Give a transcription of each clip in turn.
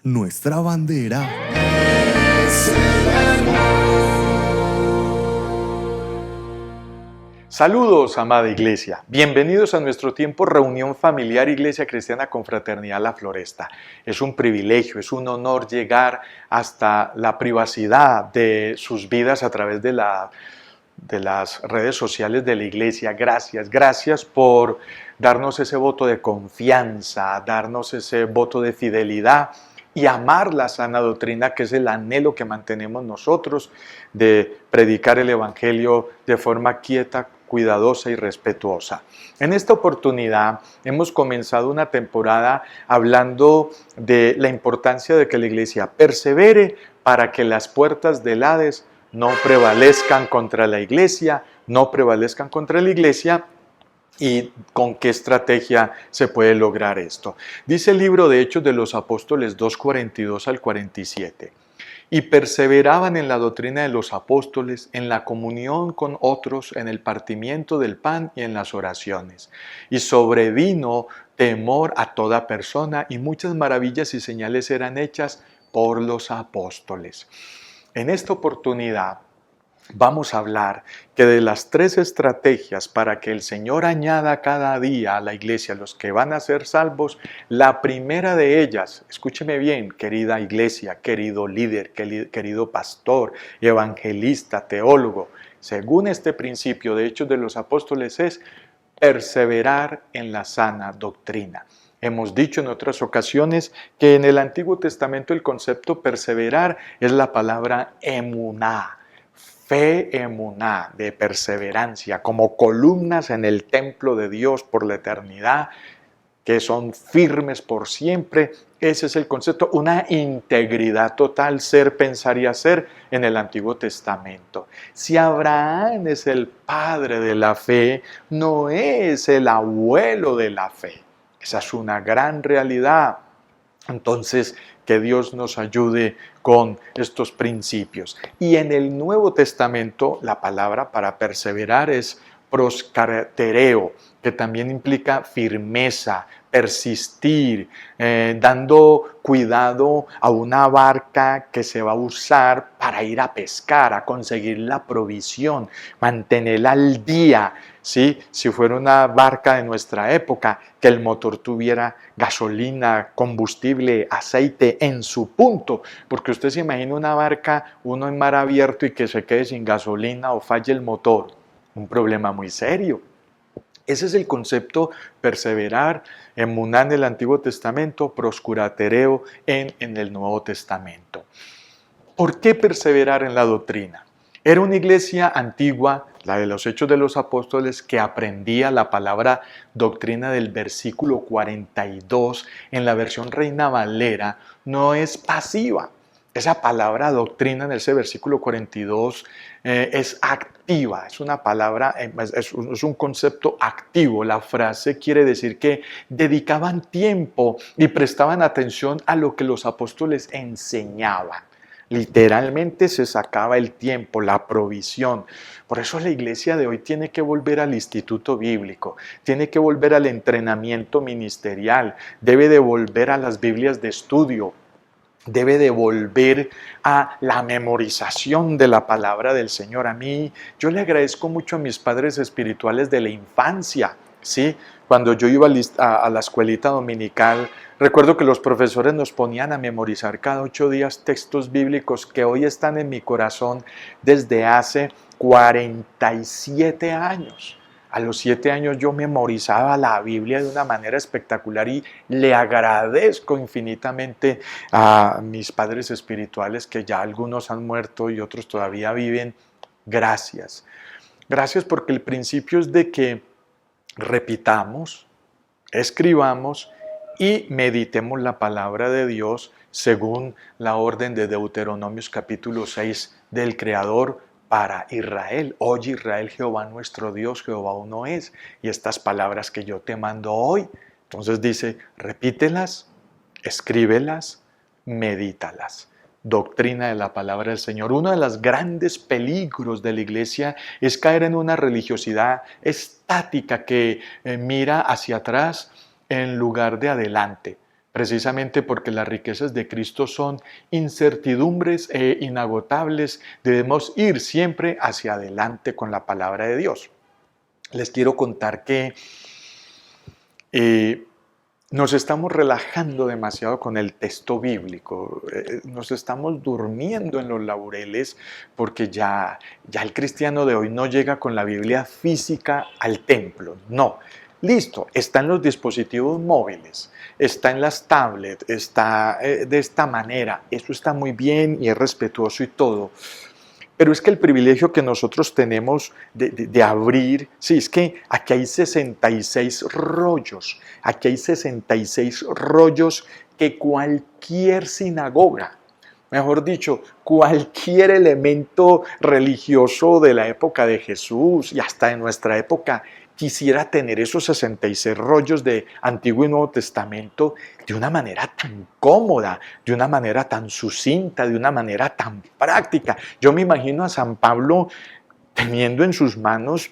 nuestra bandera. Saludos, amada iglesia. Bienvenidos a nuestro tiempo reunión familiar Iglesia Cristiana Confraternidad La Floresta. Es un privilegio, es un honor llegar hasta la privacidad de sus vidas a través de las redes sociales de la iglesia. Gracias por darnos ese voto de confianza, darnos ese voto de fidelidad y amar la sana doctrina, que es el anhelo que mantenemos nosotros de predicar el evangelio de forma quieta, cuidadosa y respetuosa. En esta oportunidad hemos comenzado una temporada hablando de la importancia de que la iglesia persevere para que las puertas del Hades no prevalezcan contra la iglesia, ¿Y con qué estrategia se puede lograr esto? Dice el libro de Hechos de los Apóstoles 2:42 al 47. Y perseveraban en la doctrina de los apóstoles, en la comunión con otros, en el partimiento del pan y en las oraciones. Y sobrevino temor a toda persona, y muchas maravillas y señales eran hechas por los apóstoles. En esta oportunidad vamos a hablar que de las 3 estrategias para que el Señor añada cada día a la iglesia los que van a ser salvos, la primera de ellas, escúcheme bien, querida iglesia, querido líder, querido pastor, evangelista, teólogo, según este principio de Hechos de los Apóstoles, es perseverar en la sana doctrina. Hemos dicho en otras ocasiones que en el Antiguo Testamento el concepto perseverar es la palabra emuná. Fe, emuná, de perseverancia, como columnas en el templo de Dios por la eternidad, que son firmes por siempre. Ese es el concepto, una integridad total, ser, pensar y hacer en el Antiguo Testamento. Si Abraham es el padre de la fe, Noé es el abuelo de la fe. Esa es una gran realidad. Entonces, que Dios nos ayude con estos principios. Y en el Nuevo Testamento, la palabra para perseverar es proskartereo, que también implica firmeza, persistir, dando cuidado a una barca que se va a usar para ir a pescar, a conseguir la provisión, mantenerla al día, ¿sí? Si fuera una barca de nuestra época, que el motor tuviera gasolina, combustible, aceite en su punto, porque usted se imagina una barca, uno en mar abierto y que se quede sin gasolina o falle el motor, un problema muy serio. Ese es el concepto perseverar, emuná en el Antiguo Testamento, proscuratereo en el Nuevo Testamento. ¿Por qué perseverar en la doctrina? Era una iglesia antigua, la de los Hechos de los Apóstoles, que aprendía la palabra doctrina del versículo 42 en la versión Reina Valera, no es pasiva. Esa palabra doctrina en ese versículo 42 es activa, es una palabra, es un concepto activo. La frase quiere decir que dedicaban tiempo y prestaban atención a lo que los apóstoles enseñaban. Literalmente se sacaba el tiempo, la provisión. Por eso la iglesia de hoy tiene que volver al instituto bíblico, tiene que volver al entrenamiento ministerial, debe de volver a las Biblias de estudio, debe de volver a la memorización de la palabra del Señor. Yo le agradezco mucho a mis padres espirituales de la infancia, ¿sí? Cuando yo iba a la escuelita dominical, recuerdo que los profesores nos ponían a memorizar cada 8 días textos bíblicos que hoy están en mi corazón desde hace 47 años. A los 7 años yo memorizaba la Biblia de una manera espectacular y le agradezco infinitamente a mis padres espirituales, que ya algunos han muerto y otros todavía viven. Gracias. Gracias, porque el principio es de que repitamos, escribamos y meditemos la palabra de Dios según la orden de Deuteronomios capítulo 6 del Creador para Israel. Oye Israel, Jehová nuestro Dios, Jehová uno es. Y estas palabras que yo te mando hoy. Entonces dice, repítelas, escríbelas, medítalas. Doctrina de la palabra del Señor. Uno de los grandes peligros de la iglesia es caer en una religiosidad estática que mira hacia atrás en lugar de adelante. Precisamente porque las riquezas de Cristo son incertidumbres e inagotables, debemos ir siempre hacia adelante con la palabra de Dios. Les quiero contar que nos estamos relajando demasiado con el texto bíblico, nos estamos durmiendo en los laureles porque ya el cristiano de hoy no llega con la Biblia física al templo, no. Listo, está en los dispositivos móviles, está en las tablets, está de esta manera, eso está muy bien y es respetuoso y todo. Pero es que el privilegio que nosotros tenemos de abrir, sí, es que aquí hay 66 rollos, aquí hay 66 rollos que cualquier sinagoga, mejor dicho, cualquier elemento religioso de la época de Jesús y hasta de nuestra época, quisiera tener esos 66 rollos de Antiguo y Nuevo Testamento de una manera tan cómoda, de una manera tan sucinta, de una manera tan práctica. Yo me imagino a San Pablo teniendo en sus manos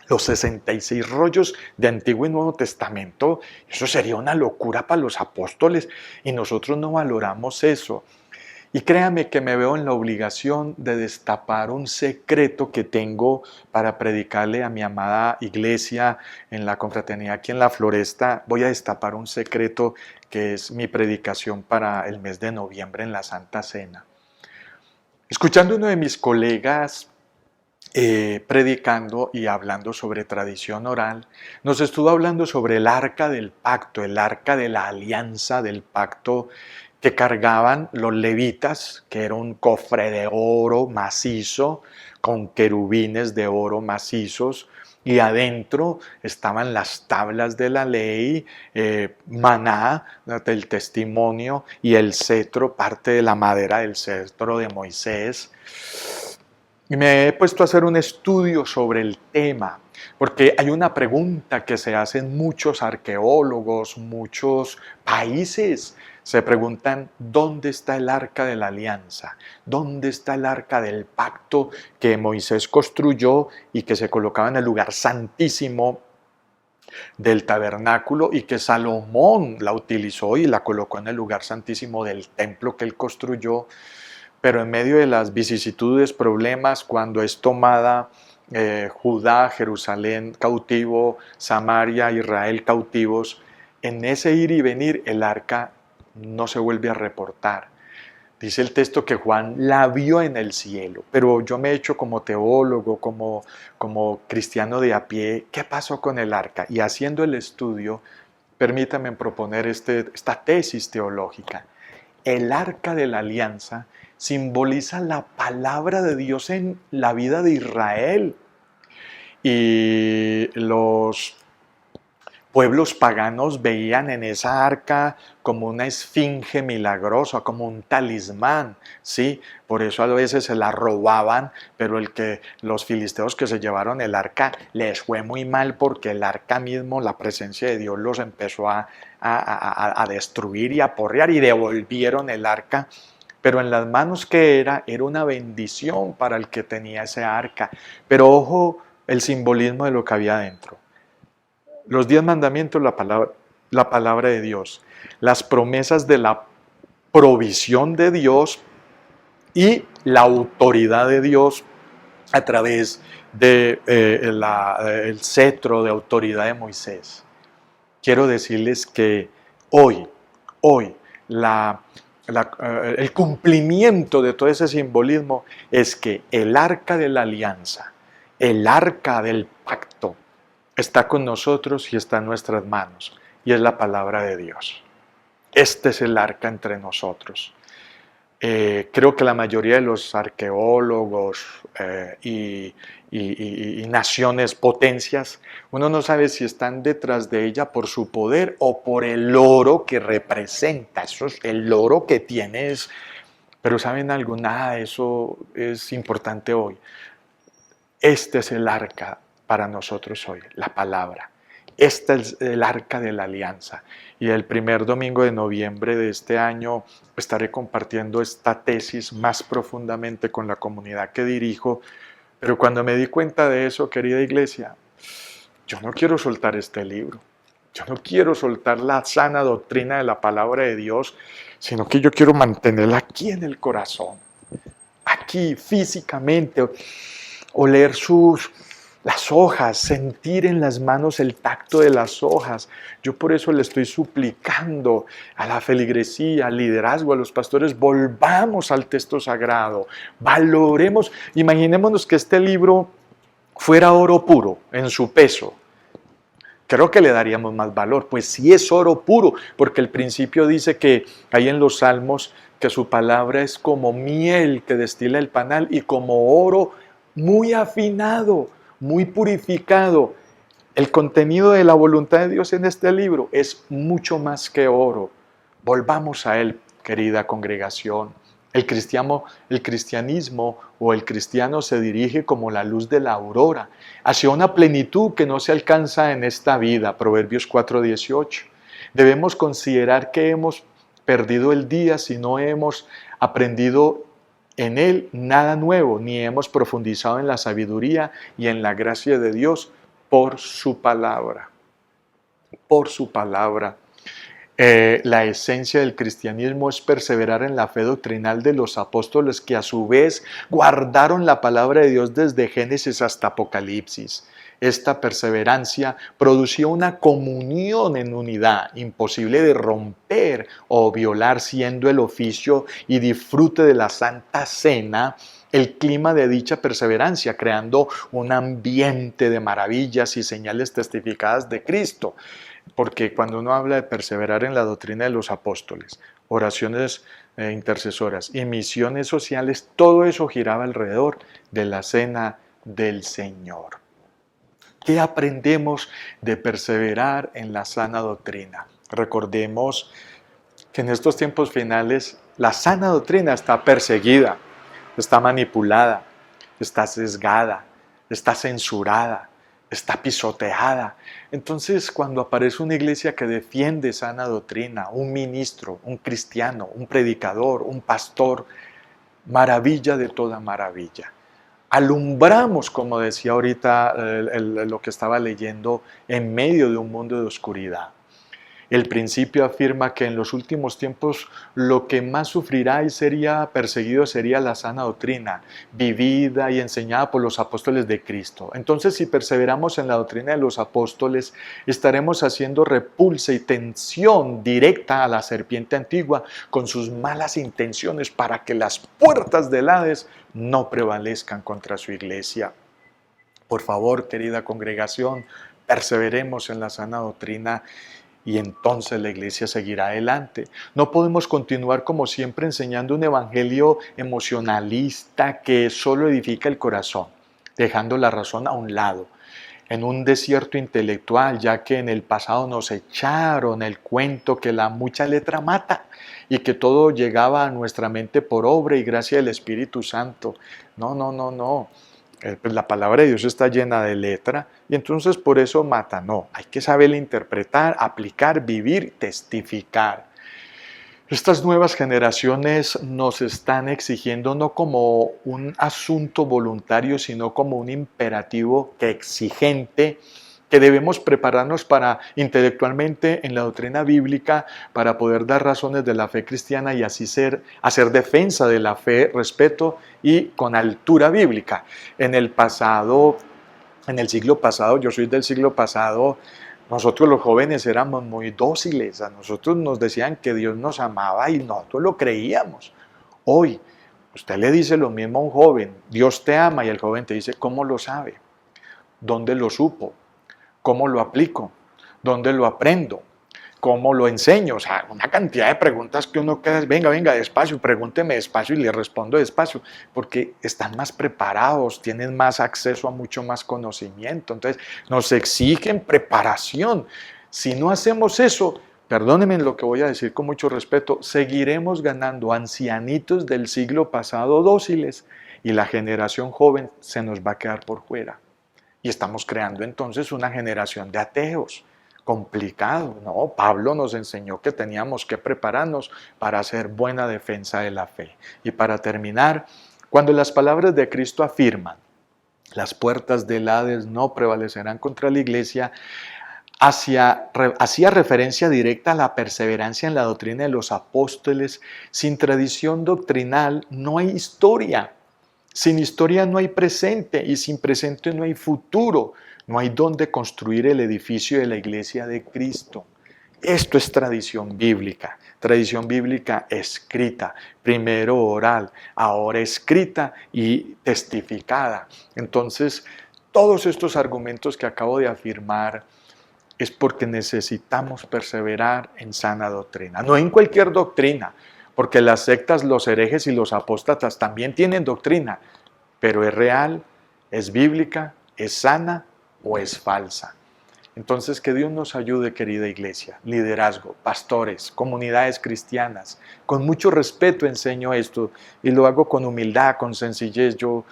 los 66 rollos de Antiguo y Nuevo Testamento. Eso sería una locura para los apóstoles y nosotros no valoramos eso. Y créame que me veo en la obligación de destapar un secreto que tengo para predicarle a mi amada iglesia en la confraternidad aquí en La Floresta. Voy a destapar un secreto que es mi predicación para el mes de noviembre en la Santa Cena. Escuchando uno de mis colegas predicando y hablando sobre tradición oral, nos estuvo hablando sobre el arca del pacto, el arca de la alianza del pacto que cargaban los levitas, que era un cofre de oro macizo, con querubines de oro macizos, y adentro estaban las tablas de la ley, maná del testimonio y el cetro, parte de la madera del cetro de Moisés. Y me he puesto a hacer un estudio sobre el tema, porque hay una pregunta que se hacen muchos arqueólogos, muchos países. Se preguntan, ¿dónde está el arca de la alianza? ¿Dónde está el arca del pacto que Moisés construyó y que se colocaba en el lugar santísimo del tabernáculo y que Salomón la utilizó y la colocó en el lugar santísimo del templo que él construyó? Pero en medio de las vicisitudes, problemas, cuando es tomada Judá, Jerusalén cautivo, Samaria, Israel cautivos, en ese ir y venir el arca no se vuelve a reportar. Dice el texto que Juan la vio en el cielo, pero yo me he hecho como teólogo, como cristiano de a pie, ¿qué pasó con el arca? Y haciendo el estudio, permítame proponer esta tesis teológica. El arca de la alianza simboliza la palabra de Dios en la vida de Israel. Y los pueblos paganos veían en esa arca como una esfinge milagrosa, como un talismán, ¿sí? Por eso a veces se la robaban, pero los filisteos que se llevaron el arca les fue muy mal porque el arca mismo, la presencia de Dios los empezó a destruir y a porrear y devolvieron el arca. Pero en las manos que era una bendición para el que tenía ese arca. Pero ojo el simbolismo de lo que había dentro. Los 10 mandamientos, la palabra de Dios, las promesas de la provisión de Dios y la autoridad de Dios a través del cetro de autoridad de Moisés. Quiero decirles que hoy, el cumplimiento de todo ese simbolismo es que el arca de la alianza, el arca del pacto, está con nosotros y está en nuestras manos, y es la palabra de Dios. Este es el arca entre nosotros. Creo que la mayoría de los arqueólogos y naciones, potencias, uno no sabe si están detrás de ella por su poder o por el oro que representa. Eso es el oro que tienes. Pero ¿saben algo? Nada de eso es importante hoy. Este es el arca para nosotros hoy, la palabra. Este es el arca de la alianza. Y el primer domingo de noviembre de este año estaré compartiendo esta tesis más profundamente con la comunidad que dirijo. Pero cuando me di cuenta de eso, querida iglesia, yo no quiero soltar este libro. Yo no quiero soltar la sana doctrina de la palabra de Dios, sino que yo quiero mantenerla aquí en el corazón, aquí físicamente, oler las hojas, sentir en las manos el tacto de las hojas. Yo por eso le estoy suplicando a la feligresía, al liderazgo, a los pastores, volvamos al texto sagrado, valoremos, imaginémonos que este libro fuera oro puro en su peso. Creo que le daríamos más valor, pues sí es oro puro, porque el principio dice que hay en los Salmos que su palabra es como miel que destila el panal y como oro muy afinado, muy purificado. El contenido de la voluntad de Dios en este libro es mucho más que oro. Volvamos a él, querida congregación. El cristianismo o el cristiano se dirige como la luz de la aurora, hacia una plenitud que no se alcanza en esta vida. Proverbios 4:18. Debemos considerar que hemos perdido el día si no hemos aprendido en él nada nuevo, ni hemos profundizado en la sabiduría y en la gracia de Dios por su palabra. Por su palabra. La esencia del cristianismo es perseverar en la fe doctrinal de los apóstoles que a su vez guardaron la palabra de Dios desde Génesis hasta Apocalipsis. Esta perseverancia producía una comunión en unidad imposible de romper o violar, siendo el oficio y disfrute de la Santa Cena el clima de dicha perseverancia, creando un ambiente de maravillas y señales testificadas de Cristo. Porque cuando uno habla de perseverar en la doctrina de los apóstoles, oraciones intercesoras y misiones sociales, todo eso giraba alrededor de la cena del Señor. ¿Qué aprendemos de perseverar en la sana doctrina? Recordemos que en estos tiempos finales la sana doctrina está perseguida, está manipulada, está sesgada, está censurada, está pisoteada. Entonces, cuando aparece una iglesia que defiende sana doctrina, un ministro, un cristiano, un predicador, un pastor, maravilla de toda maravilla. Alumbramos, como decía ahorita lo que estaba leyendo, en medio de un mundo de oscuridad. El principio afirma que en los últimos tiempos lo que más sufrirá y sería perseguido sería la sana doctrina, vivida y enseñada por los apóstoles de Cristo. Entonces, si perseveramos en la doctrina de los apóstoles, estaremos haciendo repulsa y tensión directa a la serpiente antigua con sus malas intenciones para que las puertas del Hades no prevalezcan contra su iglesia. Por favor, querida congregación, perseveremos en la sana doctrina y entonces la iglesia seguirá adelante. No podemos continuar como siempre enseñando un evangelio emocionalista que solo edifica el corazón, dejando la razón a un lado, en un desierto intelectual, ya que en el pasado nos echaron el cuento que la mucha letra mata y que todo llegaba a nuestra mente por obra y gracia del Espíritu Santo. No. Pues la palabra de Dios está llena de letra y entonces por eso mata. No, hay que saberla interpretar, aplicar, vivir, testificar. Estas nuevas generaciones nos están exigiendo no como un asunto voluntario, sino como un imperativo exigente que debemos prepararnos para intelectualmente en la doctrina bíblica para poder dar razones de la fe cristiana y así hacer defensa de la fe, respeto y con altura bíblica. En el siglo pasado, yo soy del siglo pasado, nosotros los jóvenes éramos muy dóciles, a nosotros nos decían que Dios nos amaba y nosotros lo creíamos. Hoy, usted le dice lo mismo a un joven, Dios te ama, y el joven te dice, ¿cómo lo sabe? ¿Dónde lo supo? ¿Cómo lo aplico? ¿Dónde lo aprendo? ¿Cómo lo enseño? O sea, una cantidad de preguntas que uno queda, venga, despacio, pregúnteme despacio y le respondo despacio, porque están más preparados, tienen más acceso a mucho más conocimiento, entonces nos exigen preparación. Si no hacemos eso, perdónenme lo que voy a decir con mucho respeto, seguiremos ganando ancianitos del siglo pasado dóciles y la generación joven se nos va a quedar por fuera. Y estamos creando entonces una generación de ateos. Complicado, ¿no? Pablo nos enseñó que teníamos que prepararnos para hacer buena defensa de la fe. Y para terminar, cuando las palabras de Cristo afirman, las puertas del Hades no prevalecerán contra la iglesia, hacía referencia directa a la perseverancia en la doctrina de los apóstoles. Sin tradición doctrinal no hay historia. Sin historia no hay presente y sin presente no hay futuro. No hay dónde construir el edificio de la iglesia de Cristo. Esto es tradición bíblica escrita, primero oral, ahora escrita y testificada. Entonces, todos estos argumentos que acabo de afirmar es porque necesitamos perseverar en sana doctrina, no en cualquier doctrina, porque las sectas, los herejes y los apóstatas también tienen doctrina, pero es real, es bíblica, es sana o es falsa. Entonces, que Dios nos ayude, querida iglesia, liderazgo, pastores, comunidades cristianas. Con mucho respeto enseño esto y lo hago con humildad, con sencillez. Yo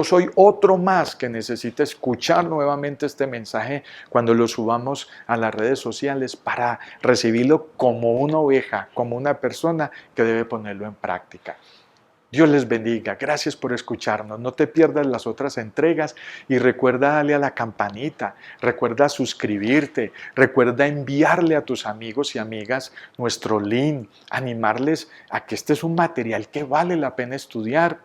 soy otro más que necesita escuchar nuevamente este mensaje cuando lo subamos a las redes sociales para recibirlo como una oveja, como una persona que debe ponerlo en práctica. Dios les bendiga. Gracias por escucharnos. No te pierdas las otras entregas y recuerda darle a la campanita, recuerda suscribirte, recuerda enviarle a tus amigos y amigas nuestro link, animarles a que este es un material que vale la pena estudiar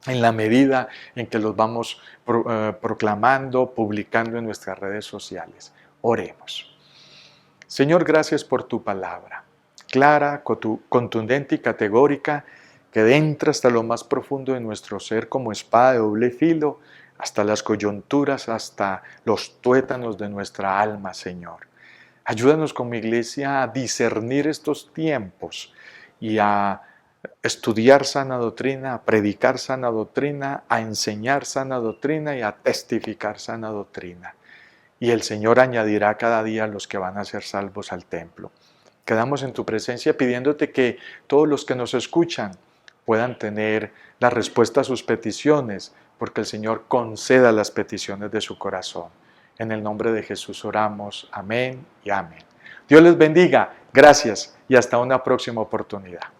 en la medida en que los vamos proclamando, publicando en nuestras redes sociales. Oremos. Señor, gracias por tu palabra, clara, contundente y categórica, que entra hasta lo más profundo de nuestro ser como espada de doble filo, hasta las coyunturas, hasta los tuétanos de nuestra alma, Señor. Ayúdanos como iglesia a discernir estos tiempos y a estudiar sana doctrina, a predicar sana doctrina, a enseñar sana doctrina y a testificar sana doctrina. Y el Señor añadirá cada día a los que van a ser salvos al templo. Quedamos en tu presencia pidiéndote que todos los que nos escuchan puedan tener la respuesta a sus peticiones, porque el Señor conceda las peticiones de su corazón. En el nombre de Jesús oramos. Amén y amén. Dios les bendiga. Gracias y hasta una próxima oportunidad.